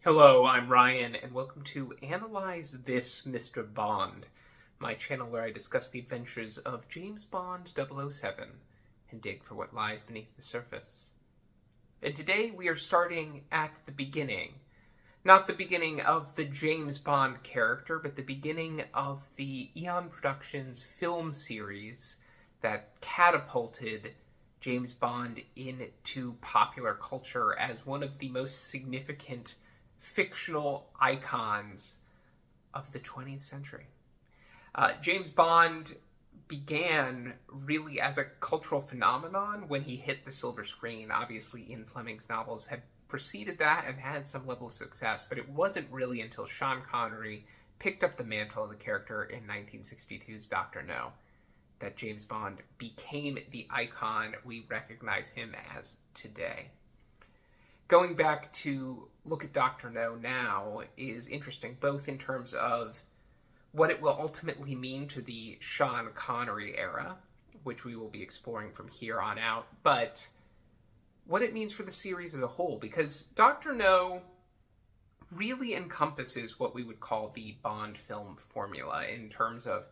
Hello, I'm Ryan, and welcome to Analyze This, Mr. Bond, my channel where I discuss the adventures of James Bond 007 and dig for what lies beneath the surface. And today we are starting at the beginning. Not the beginning of the James Bond character, but the beginning of the Eon Productions film series that catapulted James Bond into popular culture as one of the most significant fictional icons of the 20th century. James Bond began really as a cultural phenomenon when he hit the silver screen. Obviously, Ian Fleming's novels had preceded that and had some level of success, but it wasn't really until Sean Connery picked up the mantle of the character in 1962's Dr. No that James Bond became the icon we recognize him as today. Going back to look at Dr. No now is interesting, both in terms of what it will ultimately mean to the Sean Connery era, which we will be exploring from here on out, but what it means for the series as a whole, because Dr. No really encompasses what we would call the Bond film formula in terms of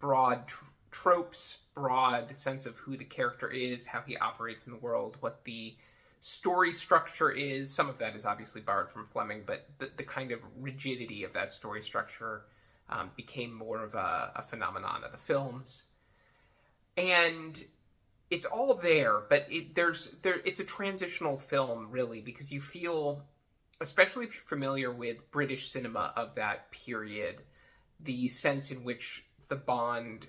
broad tropes, broad sense of who the character is, how he operates in the world, what the story structure is. Some of that is obviously borrowed from Fleming, but the kind of rigidity of that story structure became more of a phenomenon of the films. And it's all there, but it's a transitional film, really, because you feel, especially if you're familiar with British cinema of that period, the sense in which the Bond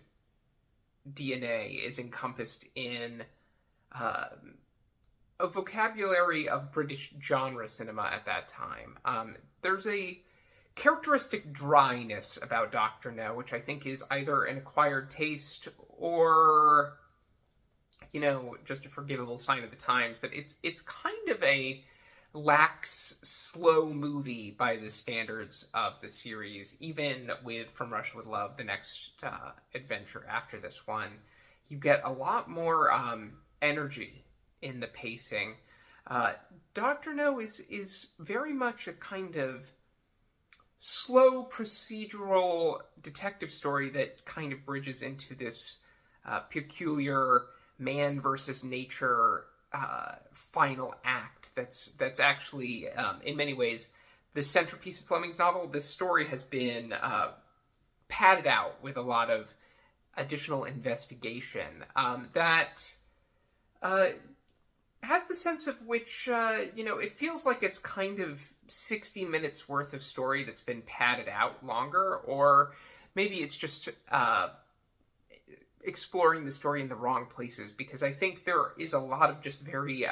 DNA is encompassed in a vocabulary of British genre cinema at that time. There's a characteristic dryness about Dr. No, which I think is either an acquired taste or, just a forgivable sign of the times, that it's kind of a lax, slow movie by the standards of the series. Even with From Russia with Love, the next adventure after this one, you get a lot more energy in the pacing. Dr. No is very much a kind of slow procedural detective story that kind of bridges into this peculiar man versus nature final act that's actually, in many ways, the centerpiece of Fleming's novel. This story has been padded out with a lot of additional investigation that has the sense of which, it feels like it's kind of 60 minutes worth of story that's been padded out longer, or maybe it's just exploring the story in the wrong places, because I think there is a lot of just very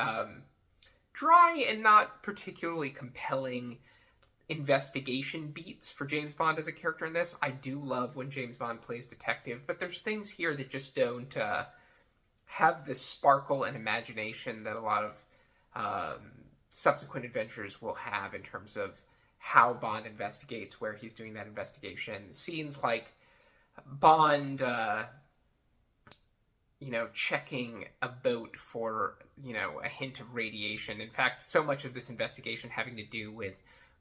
dry and not particularly compelling investigation beats for James Bond as a character in this. I do love when James Bond plays detective, but there's things here that just don't have this sparkle and imagination that a lot of subsequent adventures will have in terms of how Bond investigates, where he's doing that investigation. Scenes like Bond, checking a boat for, a hint of radiation. In fact, so much of this investigation having to do with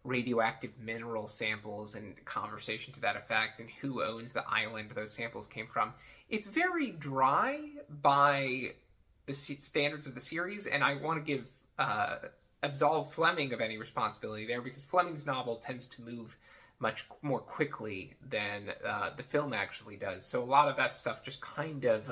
radioactive mineral samples and conversation to that effect, and who owns the island those samples came from. It's very dry by the standards of the series, and I want to absolve Fleming of any responsibility there, because Fleming's novel tends to move much more quickly than the film actually does. So a lot of that stuff just kind of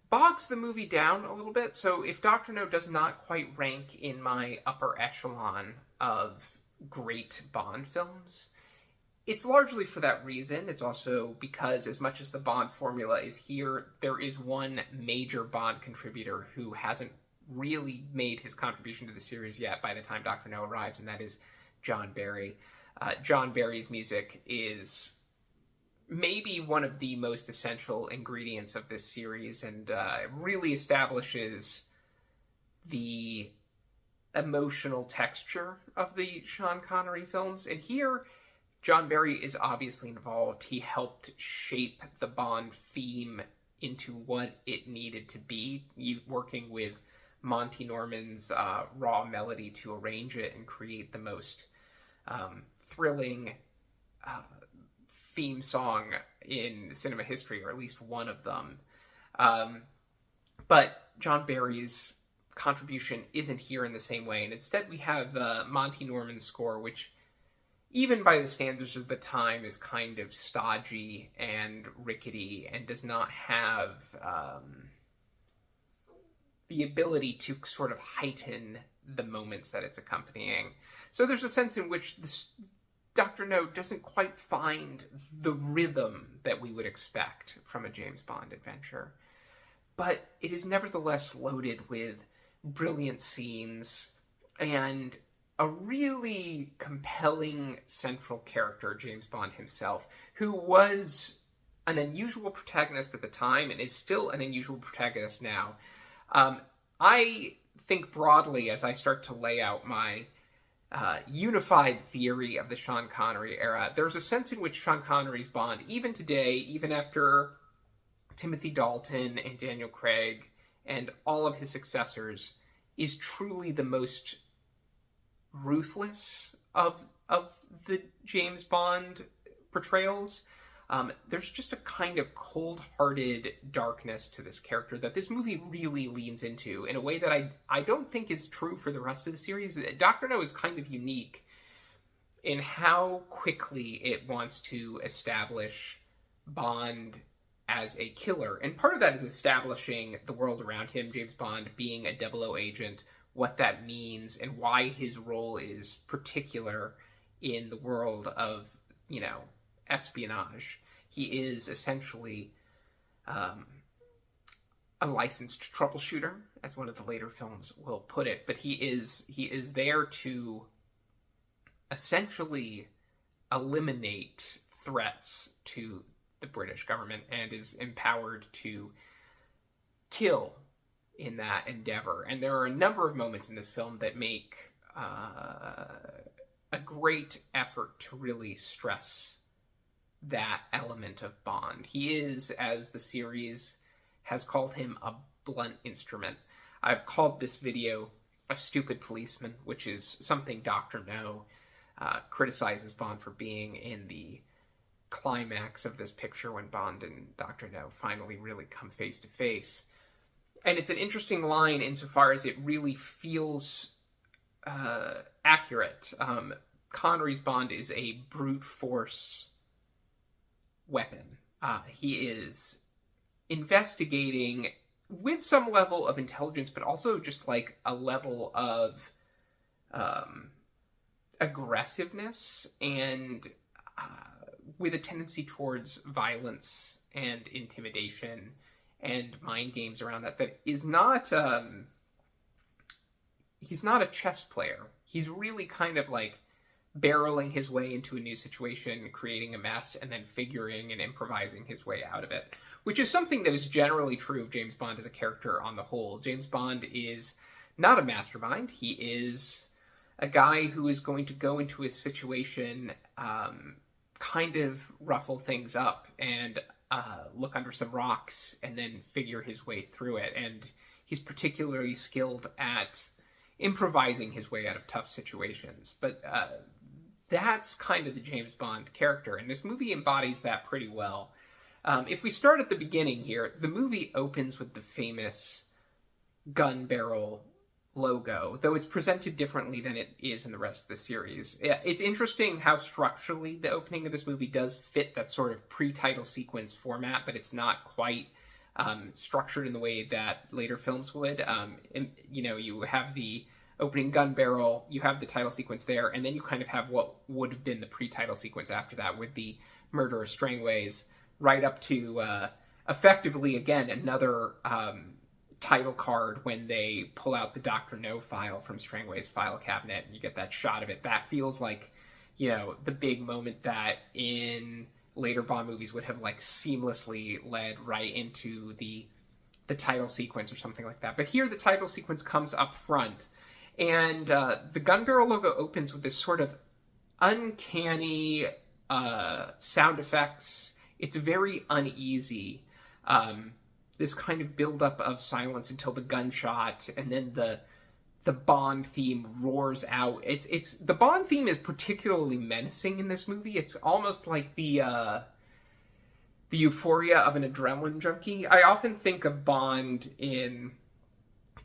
bogs the movie down a little bit. So if Dr. No does not quite rank in my upper echelon of great Bond films, it's largely for that reason. It's also because, as much as the Bond formula is here, there is one major Bond contributor who hasn't really made his contribution to the series yet by the time Dr. No arrives, and that is John Barry. John Barry's music is maybe one of the most essential ingredients of this series, and really establishes the emotional texture of the Sean Connery films. And here, John Barry is obviously involved. He helped shape the Bond theme into what it needed to be, working with Monty Norman's raw melody to arrange it and create the most thrilling theme song in cinema history, or at least one of them. But John Barry's contribution isn't here in the same way, and instead we have Monty Norman's score, which, even by the standards of the time, is kind of stodgy and rickety and does not have the ability to sort of heighten the moments that it's accompanying. So there's a sense in which this Dr. No doesn't quite find the rhythm that we would expect from a James Bond adventure. But it is nevertheless loaded with brilliant scenes and a really compelling central character, James Bond himself, who was an unusual protagonist at the time and is still an unusual protagonist now. I think broadly, as I start to lay out my unified theory of the Sean Connery era, there's a sense in which Sean Connery's Bond, even today, even after Timothy Dalton and Daniel Craig and all of his successors, is truly the most ruthless of the James Bond portrayals. There's just a kind of cold-hearted darkness to this character that this movie really leans into in a way that I don't think is true for the rest of the series. Dr. No is kind of unique in how quickly it wants to establish Bond as a killer. And part of that is establishing the world around him, James Bond being a 00 agent, what that means, and why his role is particular in the world of, espionage. He is essentially a licensed troubleshooter, as one of the later films will put it, but he is there to essentially eliminate threats to the British government and is empowered to kill in that endeavor. And there are a number of moments in this film that make a great effort to really stress that element of Bond. He is, as the series has called him, a blunt instrument. I've called this video a stupid policeman, which is something Dr. No criticizes Bond for being in the climax of this picture when Bond and Dr. No finally really come face to face. And it's an interesting line insofar as it really feels accurate. Connery's Bond is a brute force weapon. He is investigating with some level of intelligence, but also just like a level of aggressiveness and with a tendency towards violence and intimidation and mind games around that is not, he's not a chess player. He's really kind of like barreling his way into a new situation, creating a mess, and then figuring and improvising his way out of it, which is something that is generally true of James Bond as a character on the whole. James Bond is not a mastermind. He is a guy who is going to go into a situation, kind of ruffle things up and look under some rocks and then figure his way through it. And he's particularly skilled at improvising his way out of tough situations. But that's kind of the James Bond character, and this movie embodies that pretty well. If we start at the beginning here, the movie opens with the famous gun barrel logo, though it's presented differently than it is in the rest of the series. It's interesting how structurally the opening of this movie does fit that sort of pre-title sequence format, but it's not quite structured in the way that later films would. You have the opening gun barrel, you have the title sequence there, and then you kind of have what would have been the pre-title sequence after that with the murder of Strangways, right up to effectively, again, another title card when they pull out the Dr. No file from Strangway's file cabinet and you get that shot of it. That feels like, the big moment that in later Bond movies would have like seamlessly led right into the title sequence or something like that. But here the title sequence comes up front, and the gun barrel logo opens with this sort of uncanny sound effects. It's very uneasy. this kind of buildup of silence until the gunshot, and then the Bond theme roars out. It's the Bond theme is particularly menacing in this movie. It's almost like the euphoria of an adrenaline junkie. I often think of Bond in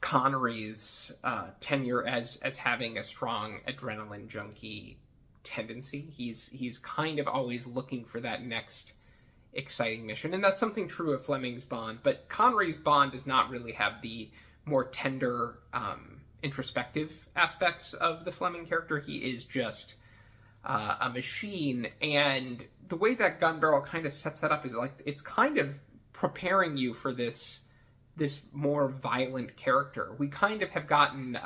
Connery's tenure as having a strong adrenaline junkie tendency. He's kind of always looking for that next exciting mission, and that's something true of Fleming's Bond. But Connery's Bond does not really have the more tender, introspective aspects of the Fleming character. He is just a machine, and the way that gun barrel kind of sets that up is like it's kind of preparing you for this more violent character. We kind of have gotten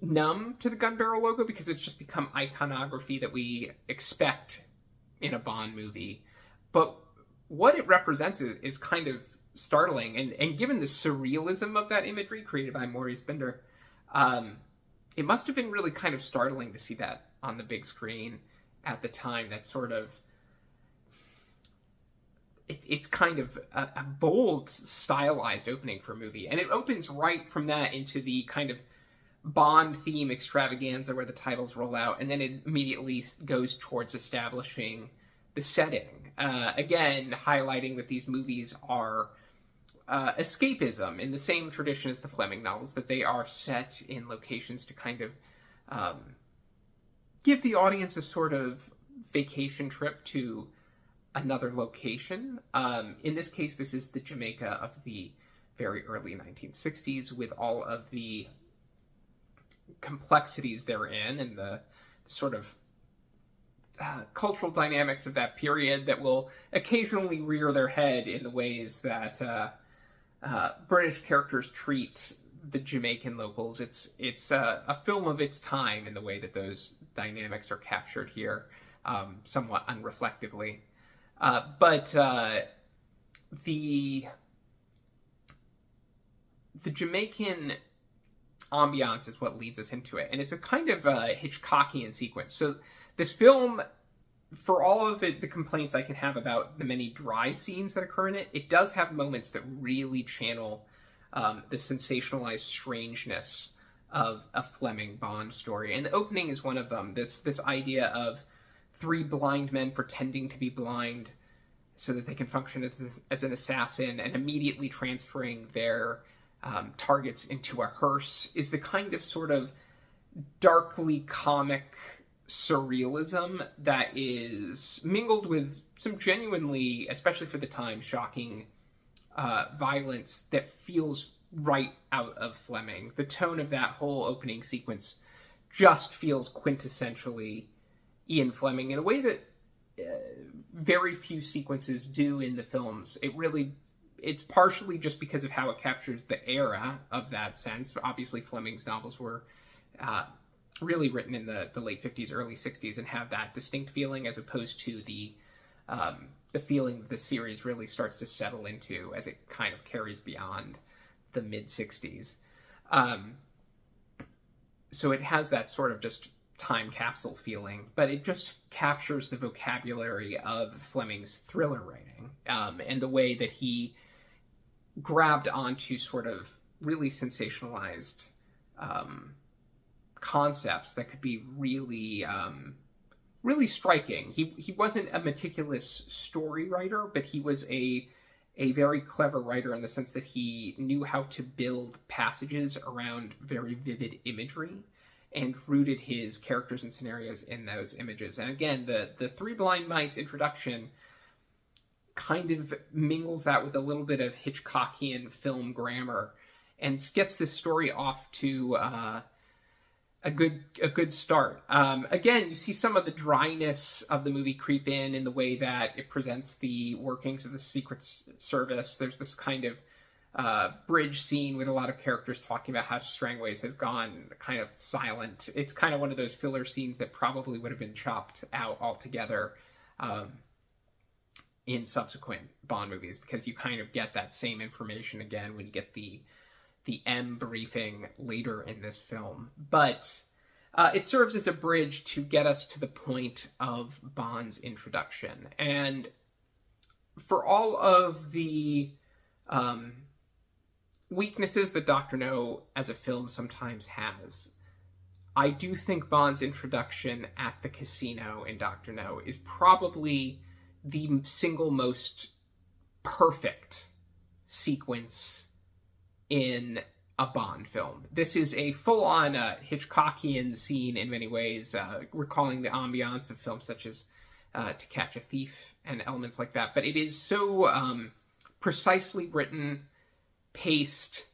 numb to the gun barrel logo because it's just become iconography that we expect in a Bond movie. But what it represents is kind of startling, and given the surrealism of that imagery created by Maurice Binder, it must have been really kind of startling to see that on the big screen at the time. That sort of it's kind of a bold, stylized opening for a movie, and it opens right from that into the kind of Bond theme extravaganza where the titles roll out, and then it immediately goes towards establishing the setting. Again, highlighting that these movies are escapism in the same tradition as the Fleming novels, that they are set in locations to kind of give the audience a sort of vacation trip to another location. In this case, this is the Jamaica of the very early 1960s, with all of the complexities therein and the sort of cultural dynamics of that period that will occasionally rear their head in the ways that British characters treat the Jamaican locals. It's a film of its time in the way that those dynamics are captured here, somewhat unreflectively. But the Jamaican ambiance is what leads us into it, and it's a kind of Hitchcockian sequence. So this film, for all of the complaints I can have about the many dry scenes that occur in it, it does have moments that really channel the sensationalized strangeness of a Fleming Bond story, and the opening is one of them. This idea of three blind men pretending to be blind so that they can function as an assassin, and immediately transferring their targets into a hearse is the kind of sort of darkly comic surrealism that is mingled with some genuinely, especially for the time, shocking violence that feels right out of Fleming. The tone of that whole opening sequence just feels quintessentially Ian Fleming in a way that very few sequences do in the films. It's partially just because of how it captures the era of that sense. Obviously, Fleming's novels were really written in the late 50s, early 60s, and have that distinct feeling, as opposed to the feeling the series really starts to settle into as it kind of carries beyond the mid-60s. So it has that sort of just time capsule feeling, but it just captures the vocabulary of Fleming's thriller writing, and the way that he grabbed onto sort of really sensationalized concepts that could be really really striking. He wasn't a meticulous story writer, but he was a very clever writer in the sense that he knew how to build passages around very vivid imagery and rooted his characters and scenarios in those images. And again, the Three Blind Mice introduction kind of mingles that with a little bit of Hitchcockian film grammar and gets this story off to a good start. Again, you see some of the dryness of the movie creep in the way that it presents the workings of the Secret Service. There's this kind of bridge scene with a lot of characters talking about how Strangways has gone kind of silent. It's kind of one of those filler scenes that probably would have been chopped out altogether in subsequent Bond movies, because you kind of get that same information again when you get the M briefing later in this film. But it serves as a bridge to get us to the point of Bond's introduction. And for all of the weaknesses that Dr. No as a film sometimes has, I do think Bond's introduction at the casino in Dr. No is probably the single most perfect sequence in a Bond film. This is a full-on Hitchcockian scene in many ways, recalling the ambiance of films such as To Catch a Thief and elements like that. But it is so precisely written, paced,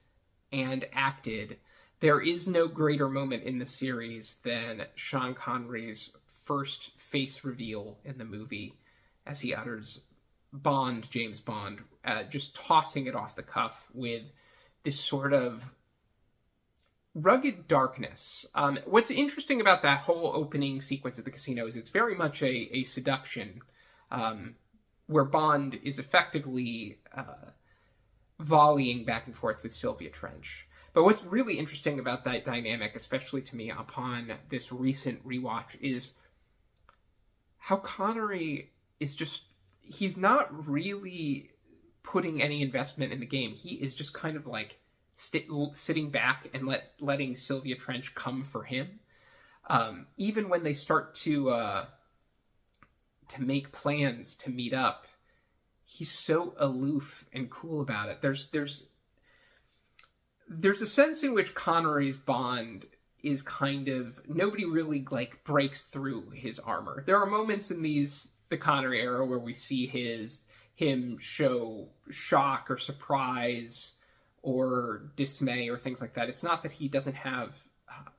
and acted. There is no greater moment in the series than Sean Connery's first face reveal in the movie as he utters Bond, James Bond, just tossing it off the cuff with this sort of rugged darkness. What's interesting about that whole opening sequence at the casino is it's very much a seduction, where Bond is effectively volleying back and forth with Sylvia Trench. But what's really interesting about that dynamic, especially to me upon this recent rewatch, is how Connery is just, he's not really putting any investment in the game. He is just kind of like sitting back and letting Sylvia Trench come for him. Even when they start to make plans to meet up, he's so aloof and cool about it. There's a sense in which Connery's Bond is kind of, nobody really like breaks through his armor. There are moments in the Connery era where we see him show shock or surprise or dismay or things like that. It's not that he doesn't have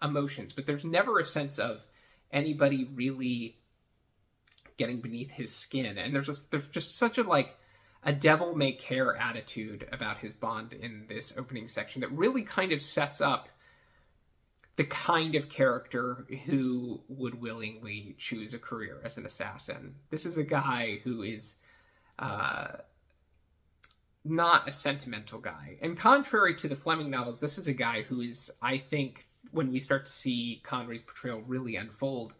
emotions, but there's never a sense of anybody really getting beneath his skin. And there's just such a devil may care attitude about his Bond in this opening section that really kind of sets up the kind of character who would willingly choose a career as an assassin. This is a guy who is not a sentimental guy. And contrary to the Fleming novels, this is a guy who is, I think, when we start to see Connery's portrayal really unfold,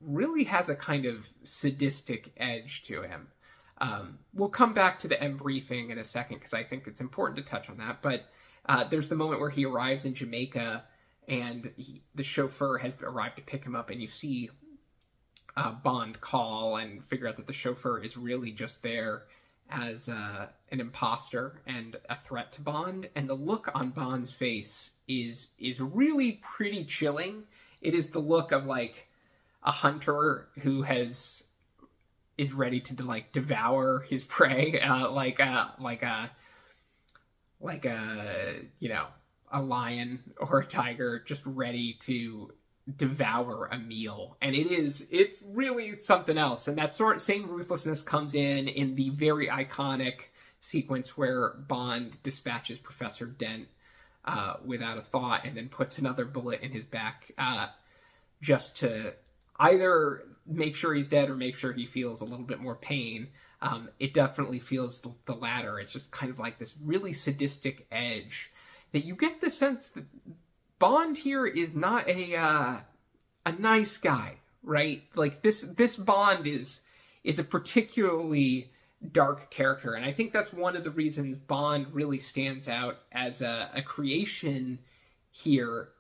really has a kind of sadistic edge to him. We'll come back to the M briefing in a second because I think it's important to touch on that. But there's the moment where he arrives in Jamaica and the chauffeur has arrived to pick him up, and you see Bond call and figure out that the chauffeur is really just there as an imposter and a threat to Bond. And the look on Bond's face is really pretty chilling. It is the look of like a hunter who is ready to like devour his prey, like a a lion or a tiger just ready to devour a meal. And it's really something else. And that same ruthlessness comes in the very iconic sequence where Bond dispatches Professor Dent without a thought and then puts another bullet in his back just to either make sure he's dead or make sure he feels a little bit more pain. It definitely feels the latter. It's just kind of like this really sadistic edge that you get the sense that Bond here is not a nice guy, right? Like this Bond is a particularly dark character, and I think that's one of the reasons Bond really stands out as a creation here.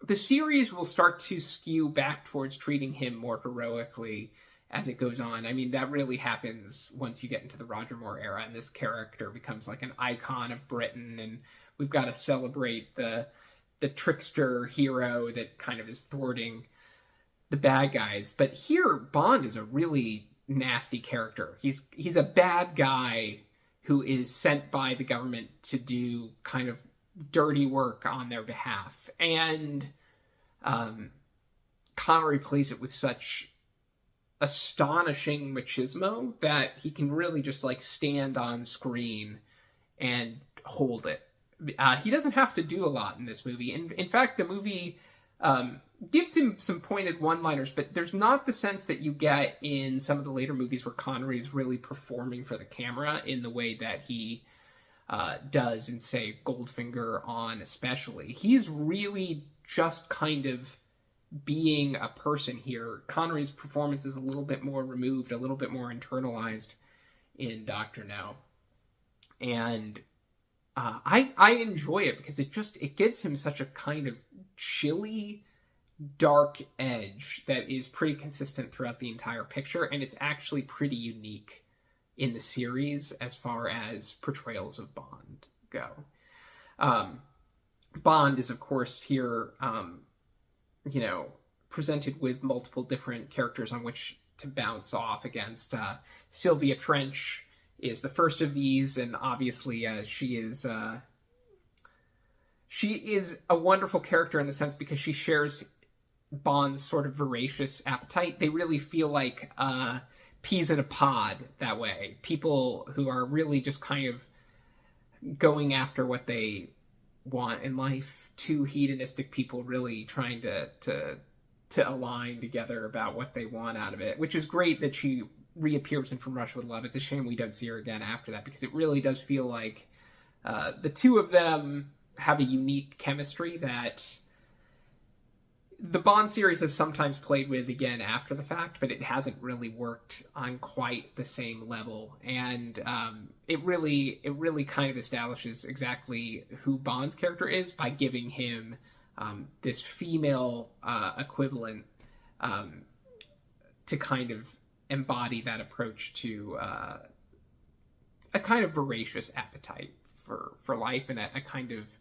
The series will start to skew back towards treating him more heroically as it goes on. I mean, that really happens once you get into the Roger Moore era, and this character becomes like an icon of Britain, and we've got to celebrate the trickster hero that kind of is thwarting the bad guys. But here, Bond is a really nasty character. He's a bad guy who is sent by the government to do kind of dirty work on their behalf. And Connery plays it with such astonishing machismo that he can really just like stand on screen and hold it. He doesn't have to do a lot in this movie. In fact, the movie gives him some pointed one-liners, but there's not the sense that you get in some of the later movies where Connery is really performing for the camera in the way that he does in, say, Goldfinger on especially. He is really just kind of being a person here. Connery's performance is a little bit more removed, a little bit more internalized in Dr. No. And I enjoy it because it gives him such a kind of chilly, dark edge that is pretty consistent throughout the entire picture, and it's actually pretty unique in the series as far as portrayals of Bond go. Bond is, of course, here, presented with multiple different characters on which to bounce off against. Sylvia Trench is the first of these, and obviously she is a wonderful character in the sense because she shares Bond's sort of voracious appetite. They really feel like peas in a pod that way. People who are really just kind of going after what they want in life. Two hedonistic people really trying to align together about what they want out of it, which is great that she reappears in From Russia with Love. It's a shame we don't see her again after that, because it really does feel like the two of them have a unique chemistry that the Bond series has sometimes played with again after the fact, but it hasn't really worked on quite the same level. And it really kind of establishes exactly who Bond's character is by giving him this female equivalent to kind of embody that approach to a kind of voracious appetite for life, and a kind of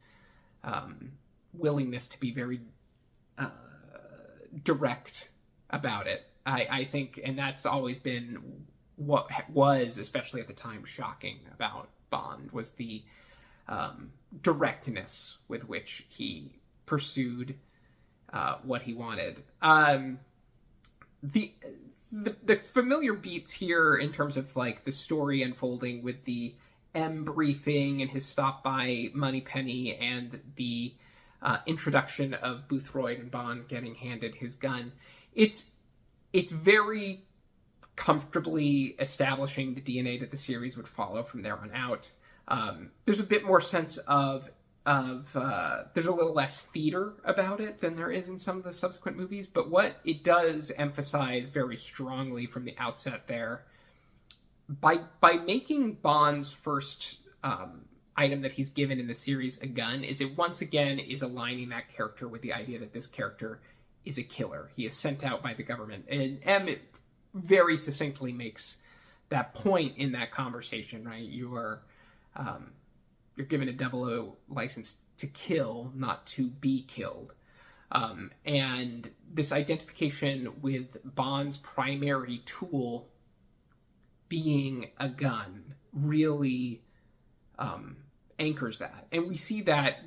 willingness to be very direct about it. I think, and that's always been what was, especially at the time, shocking about Bond, was the directness with which he pursued what he wanted. The familiar beats here in terms of like the story unfolding with the M briefing and his stop by Moneypenny and the introduction of Boothroyd and Bond getting handed his gun. It's very comfortably establishing the DNA that the series would follow from there on out. There's a bit more sense of there's a little less theater about it than there is in some of the subsequent movies, but what it does emphasize very strongly from the outset there, by making Bond's first item that he's given in the series a gun, is it once again is aligning that character with the idea that this character is a killer. He is sent out by the government, and M very succinctly makes that point in that conversation, right? You're given a 00 license to kill, not to be killed. And this identification with Bond's primary tool being a gun really anchors that. And we see that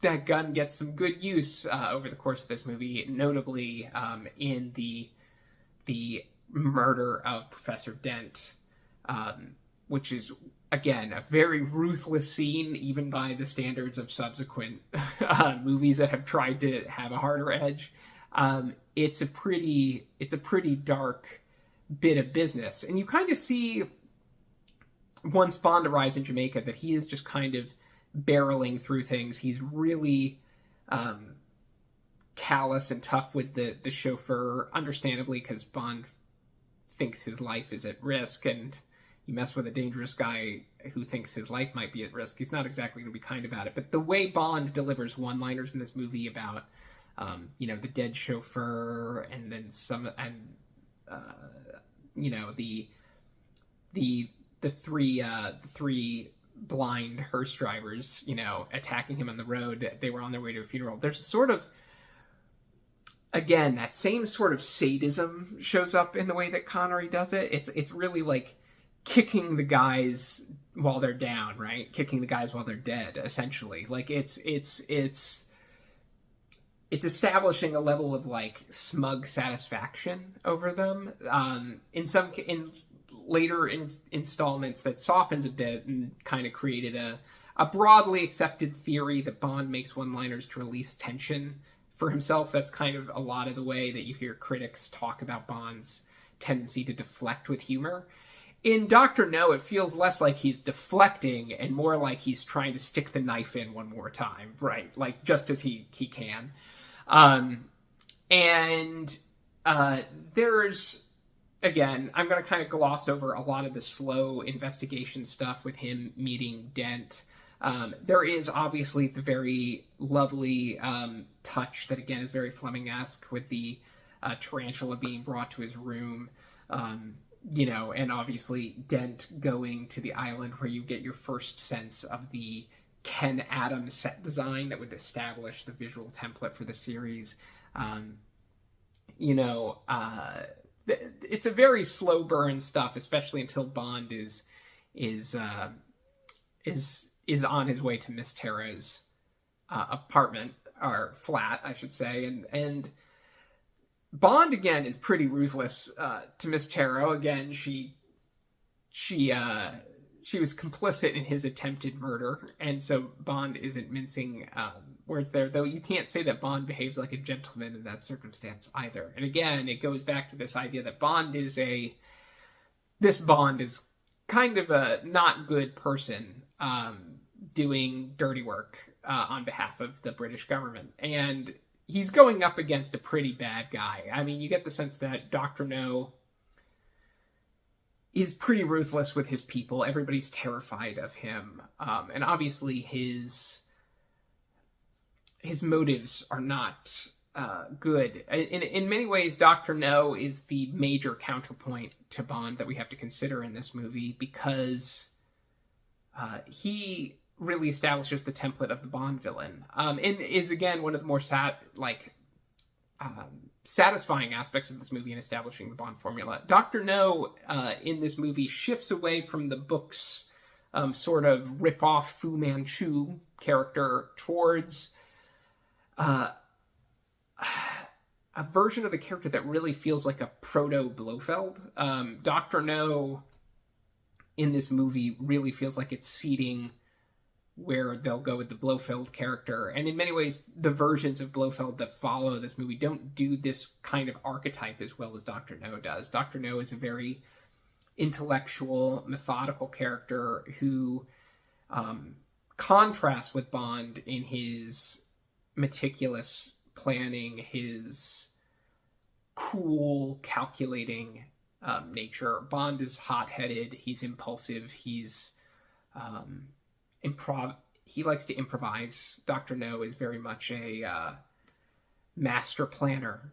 gun gets some good use over the course of this movie, notably in the murder of Professor Dent, which is, again, a very ruthless scene, even by the standards of subsequent movies that have tried to have a harder edge. It's a pretty dark bit of business. And you kind of see, once Bond arrives in Jamaica, that he is just kind of barreling through things. He's really callous and tough with the chauffeur, understandably, because Bond thinks his life is at risk, and you mess with a dangerous guy who thinks his life might be at risk, he's not exactly going to be kind about it. But the way Bond delivers one-liners in this movie about, the dead chauffeur, and then the three blind hearse drivers, attacking him on the road. They were on their way to a funeral. There's sort of, again, that same sort of sadism shows up in the way that Connery does it. It's really like kicking the guys while they're down, right? Kicking the guys while they're dead, essentially. Like it's establishing a level of like smug satisfaction over them. In later installments, that softens a bit and kind of created a broadly accepted theory that Bond makes one-liners to release tension for himself. That's kind of a lot of the way that you hear critics talk about Bond's tendency to deflect with humor. In Dr. No, it feels less like he's deflecting and more like he's trying to stick the knife in one more time, right? Like, just as he can. And there's, again, I'm going to kind of gloss over a lot of the slow investigation stuff with him meeting Dent. There is obviously the very lovely touch that, again, is very Fleming-esque with the tarantula being brought to his room. And obviously Dent going to the island where you get your first sense of the Ken Adams set design that would establish the visual template for the series. It's a very slow burn stuff, especially until Bond is on his way to Miss Tara's apartment, or flat, I should say, and Bond again is pretty ruthless to Miss Tara. Again, she was complicit in his attempted murder, and so Bond isn't mincing words there, though you can't say that Bond behaves like a gentleman in that circumstance either. And again, it goes back to this idea that this Bond is kind of a not good person doing dirty work on behalf of the British government. And he's going up against a pretty bad guy. I mean, you get the sense that Dr. No is pretty ruthless with his people. Everybody's terrified of him. And obviously his motives are not good. In many ways, Dr. No is the major counterpoint to Bond that we have to consider in this movie, because he really establishes the template of the Bond villain, and is, again, one of the more satisfying aspects of this movie in establishing the Bond formula. Dr. No in this movie shifts away from the book's sort of rip-off Fu Manchu character towards a version of the character that really feels like a proto-Blofeld. Dr. No in this movie really feels like it's seeding where they'll go with the Blofeld character. And in many ways, the versions of Blofeld that follow this movie don't do this kind of archetype as well as Dr. No does. Dr. No is a very intellectual, methodical character who contrasts with Bond in his meticulous planning, his cool, calculating nature. Bond is hot-headed, he's impulsive, he's he likes to improvise. Dr. No is very much a master planner.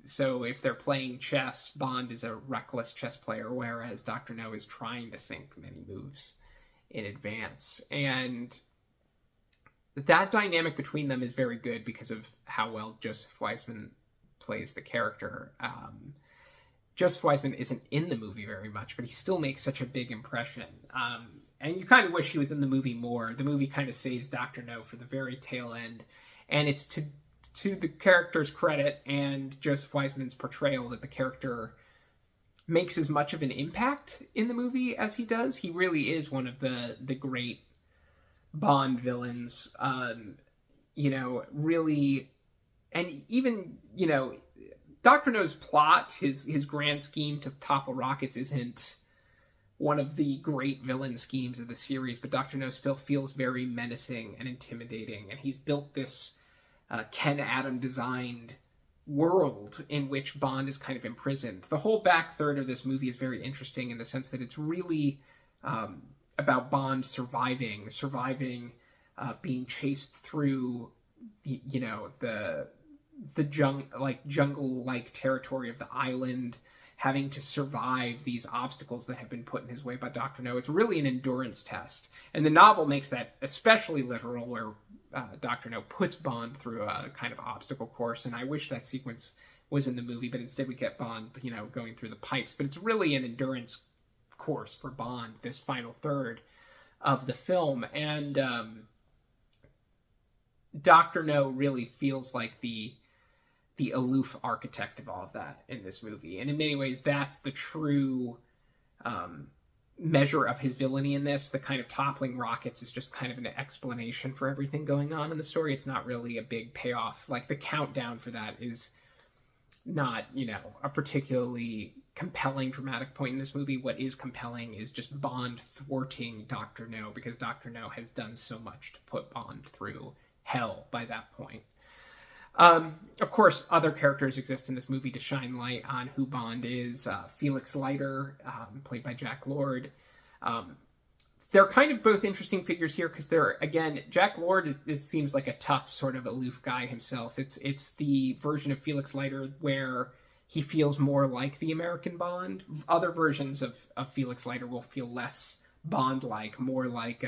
So if they're playing chess, Bond is a reckless chess player, whereas Dr. No is trying to think many moves in advance. And that dynamic between them is very good because of how well Joseph Weisman plays the character. Joseph Weisman isn't in the movie very much, but he still makes such a big impression. And you kind of wish he was in the movie more. The movie kind of saves Dr. No for the very tail end. And it's to the character's credit and Joseph Weisman's portrayal that the character makes as much of an impact in the movie as he does. He really is one of the great Bond villains. Really... And even, Dr. No's plot, his grand scheme to topple rockets isn't one of the great villain schemes of the series, but Dr. No still feels very menacing and intimidating, and he's built this Ken Adam designed world in which Bond is kind of imprisoned. The whole back third of this movie is very interesting in the sense that it's really about Bond surviving, being chased through the jungle-like territory of the island, having to survive these obstacles that have been put in his way by Dr. No. It's really an endurance test. And the novel makes that especially literal, where Dr. No puts Bond through a kind of obstacle course. And I wish that sequence was in the movie, but instead we get Bond, going through the pipes. But it's really an endurance course for Bond, this final third of the film. And Dr. No really feels like the aloof architect of all of that in this movie. And in many ways, that's the true measure of his villainy in this. The kind of toppling rockets is just kind of an explanation for everything going on in the story. It's not really a big payoff. Like, the countdown for that is not, a particularly compelling dramatic point in this movie. What is compelling is just Bond thwarting Dr. No, because Dr. No has done so much to put Bond through hell by that point. Of course, other characters exist in this movie to shine light on who Bond is. Felix Leiter, played by Jack Lord. They're kind of both interesting figures here because they're, again, Jack Lord seems like a tough, sort of aloof guy himself. It's the version of Felix Leiter where he feels more like the American Bond. Other versions of Felix Leiter will feel less Bond-like, more like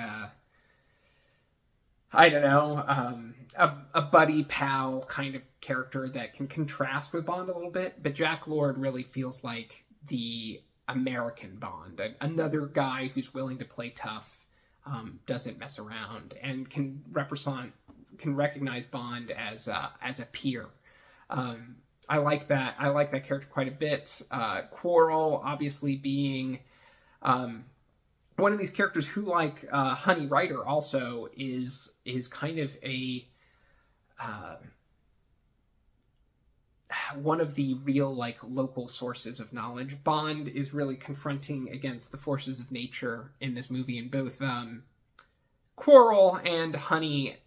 I don't know, a buddy pal kind of character that can contrast with Bond a little bit. But Jack Lord really feels like the American Bond, another guy who's willing to play tough, doesn't mess around, and can recognize Bond as a peer. I like that. I like that character quite a bit. Quarrel, obviously being one of these characters who, like Honey Rider, also is kind of a one of the real, like, local sources of knowledge. Bond is really confronting against the forces of nature in this movie, and both Quarrel and Honey,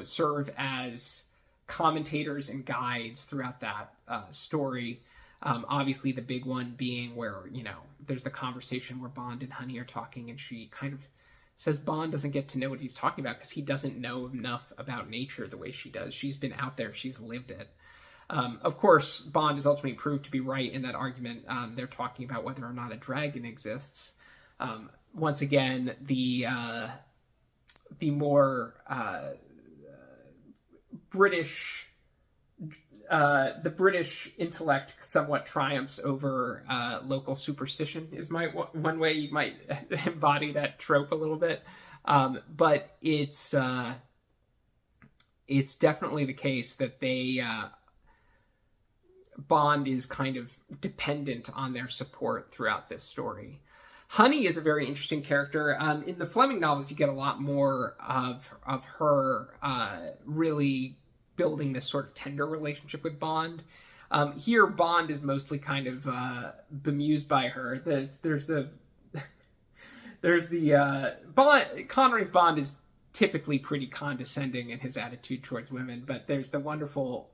serve as commentators and guides throughout that story. Obviously, the big one being where, there's the conversation where Bond and Honey are talking, and she kind of says Bond doesn't get to know what he's talking about because he doesn't know enough about nature the way she does. She's been out there, she's lived it. Of course, Bond is ultimately proved to be right in that argument. They're talking about whether or not a dragon exists. Once again, the more British intellect somewhat triumphs over local superstition is one way you might embody that trope a little bit. But it's definitely the case that Bond is kind of dependent on their support throughout this story. Honey is a very interesting character. In the Fleming novels, you get a lot more of her really building this sort of tender relationship with Bond. Here, Bond is mostly kind of bemused by her. Connery's Bond is typically pretty condescending in his attitude towards women, but there's the wonderful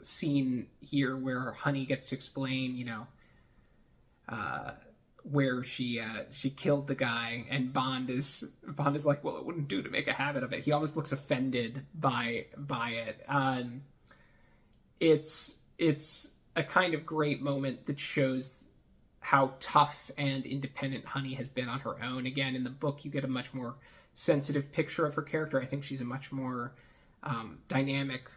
scene here where Honey gets to explain, where she killed the guy, and Bond is like, well, it wouldn't do to make a habit of it. He almost looks offended by it. It's a kind of great moment that shows how tough and independent Honey has been on her own. Again, in the book, you get a much more sensitive picture of her character. I think she's a much more dynamic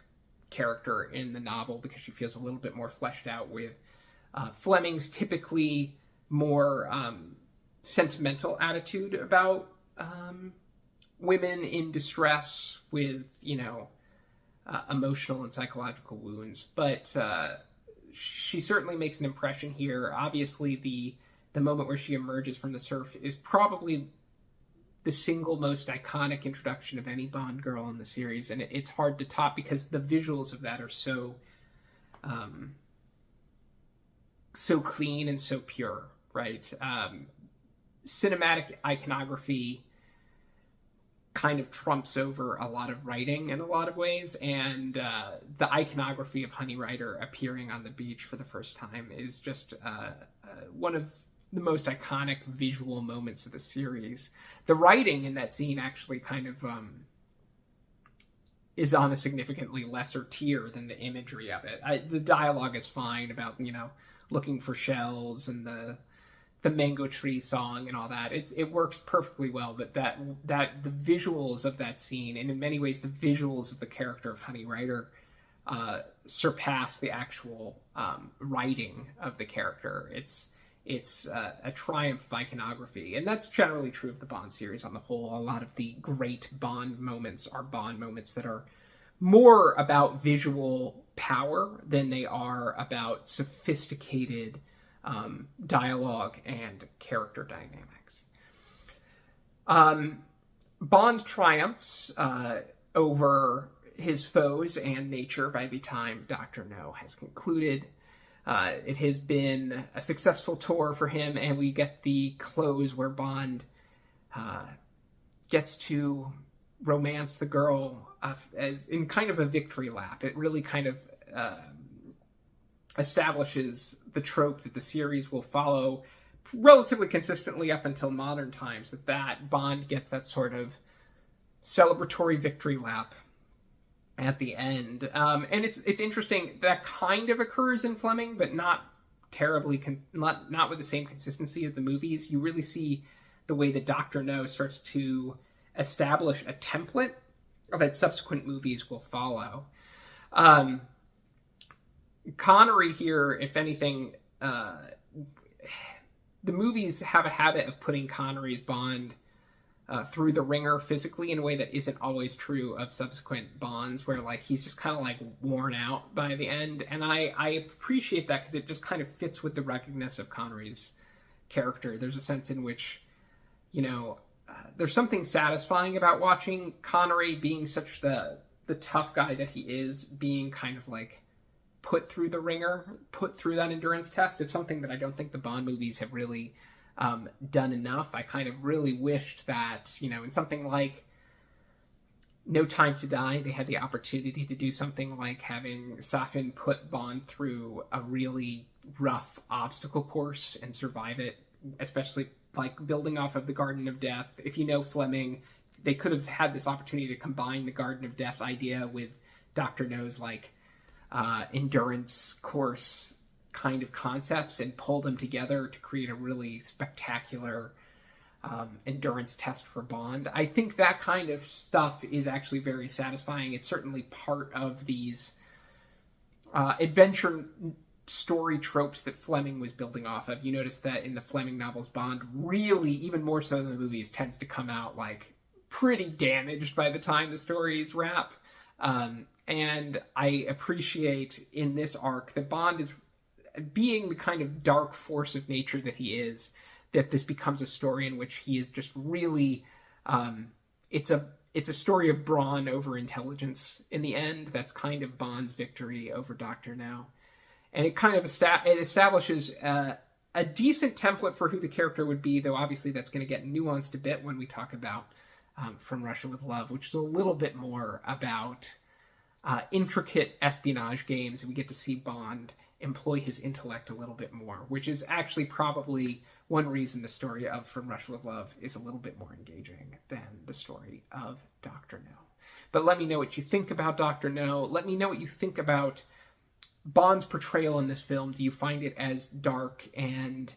character in the novel because she feels a little bit more fleshed out with Fleming's typically more sentimental attitude about women in distress with, emotional and psychological wounds. But she certainly makes an impression here. Obviously, the moment where she emerges from the surf is probably the single most iconic introduction of any Bond girl in the series, and it's hard to top because the visuals of that are so clean and so pure, right? Cinematic iconography kind of trumps over a lot of writing in a lot of ways, and the iconography of Honey Rider appearing on the beach for the first time is just one of the most iconic visual moments of the series. The writing in that scene actually kind of is on a significantly lesser tier than the imagery of it. The dialogue is fine about, looking for shells and the mango tree song and all that. It works perfectly well, but that the visuals of that scene, and in many ways the visuals of the character of Honey Rider, surpass the actual writing of the character. It's a triumph of iconography, and that's generally true of the Bond series on the whole. A lot of the great Bond moments are Bond moments that are more about visual power than they are about sophisticated dialogue and character dynamics. Bond triumphs over his foes and nature by the time Dr. No has concluded. It has been a successful tour for him, and we get the close where Bond gets to romance the girl as in kind of a victory lap. It really kind of establishes the trope that the series will follow relatively consistently up until modern times, that Bond gets that sort of celebratory victory lap at the end. And it's interesting, that kind of occurs in Fleming, but not terribly, not with the same consistency of the movies. You really see the way that Dr. No starts to establish a template that subsequent movies will follow. Connery here, if anything, the movies have a habit of putting Connery's Bond through the ringer physically in a way that isn't always true of subsequent Bonds, where like he's just kind of like worn out by the end. And I appreciate that because it just kind of fits with the ruggedness of Connery's character. There's a sense in which, you know, there's something satisfying about watching Connery being such the tough guy that he is, being kind of like put through the ringer, put through that endurance test. It's something that I don't think the Bond movies have really done enough. I kind of really wished that, you know, in something like No Time to Die, they had the opportunity to do something like having Safin put Bond through a really rough obstacle course and survive it, especially like building off of the Garden of Death. If you know Fleming, they could have had this opportunity to combine the Garden of Death idea with Dr. No's like endurance course kind of concepts and pull them together to create a really spectacular endurance test for Bond. I think that kind of stuff is actually very satisfying. It's certainly part of these adventure story tropes that Fleming was building off of. You notice that in the Fleming novels, Bond really, even more so than the movies, tends to come out like pretty damaged by the time the stories wrap. And I appreciate in this arc that Bond is, being the kind of dark force of nature that he is, that this becomes a story in which he is just really, it's a story of brawn over intelligence in the end. That's kind of Bond's victory over Dr. No. And it kind of establishes a decent template for who the character would be, though obviously that's going to get nuanced a bit when we talk about From Russia with Love, which is a little bit more about intricate espionage games, and we get to see Bond employ his intellect a little bit more, which is actually probably one reason the story of From Russia with Love is a little bit more engaging than the story of Dr. No. But let me know what you think about Dr. No. Let me know what you think about Bond's portrayal in this film. Do you find it as dark and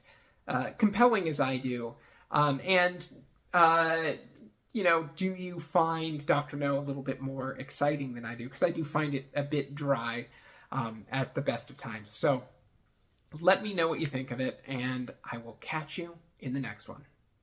compelling as I do? You know, do you find Dr. No a little bit more exciting than I do? Because I do find it a bit dry at the best of times. So let me know what you think of it, and I will catch you in the next one.